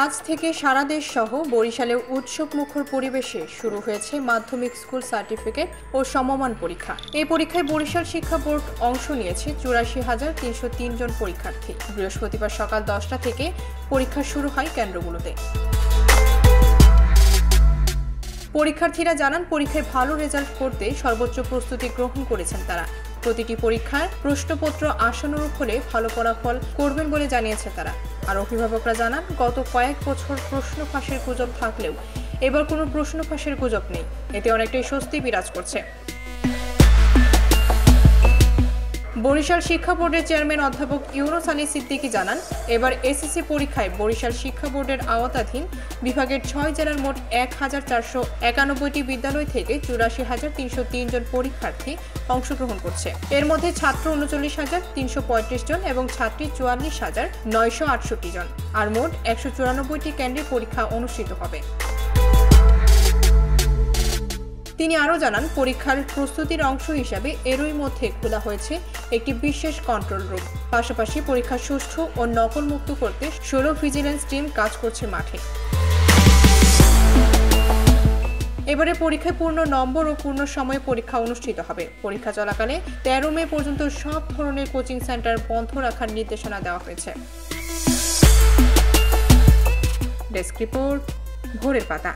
আজ থেকে সারা দেশ সহ বরিশালে উৎসবমুখর পরিবেশে শুরু হয়েছে মাধ্যমিক স্কুল সার্টিফিকেট ও সমমান পরীক্ষা। এই পরীক্ষায় বরিশাল শিক্ষা বোর্ড অংশ নিয়েছে ৮৪,৩০৩ জন পরীক্ষার্থী। বৃহস্পতিবার সকাল ১০টা থেকে পরীক্ষা শুরু হয় কেন্দ্রগুলোতে। পরীক্ষার্থীরা জানান, পরীক্ষায় ভালো রেজাল্ট করতে সর্বোচ্চ প্রস্তুতি গ্রহণ করেছেন তারা। প্রতিটি পরীক্ষার প্রশ্নপত্র আশানুরূপ হলে ভালো ফলাফল করবেন বলে জানিয়েছে তারা। আর অভিভাবকরা জানান, গত কয়েক বছর প্রশ্ন ফাঁসের গুজব থাকলেও এবার কোনো প্রশ্ন ফাঁসের গুজব নেই। এতে অনেকটাই স্বস্তি বিরাজ করছে। বরিশাল শিক্ষা বোর্ডের চেয়ারম্যান অধ্যাপক ইউনুস আলী সিদ্দিকী জানান, এবার এসএসসি পরীক্ষায় বরিশাল শিক্ষা বোর্ডের আওতাধীন বিভাগের ৬ জেলার মোট ১,৪৯১টি বিদ্যালয় থেকে ৮৪,৩০৩ জন পরীক্ষার্থী অংশগ্রহণ করছে। এর মধ্যে ছাত্র ৩৯,৩৩৫ জন এবং ছাত্রী ৪৪,৯৬৮ জন। আর মোট ১৯৪টি কেন্দ্রে পরীক্ষা অনুষ্ঠিত হবে। তিনি আরও জানান, পরীক্ষার প্রস্তুতির অংশ হিসাবে এরই মধ্যে খোলা হয়েছে একটি বিশেষ কন্ট্রোল রুম। পাশাপাশি পরীক্ষা সুষ্ঠু ও নকল মুক্ত করতে ১৬ ভিজিলেন্স টিম কাজ করছে মাঠে। এবারে পরীক্ষায় পূর্ণ নম্বর ও পূর্ণ সময়ে পরীক্ষা অনুষ্ঠিত হবে। পরীক্ষা চলাকালে ১৩ মে পর্যন্ত সব ধরনের কোচিং সেন্টার বন্ধ রাখার নির্দেশনা দেওয়া হয়েছে। ডেস্ক রিপোর্ট, ভোরের পাতা।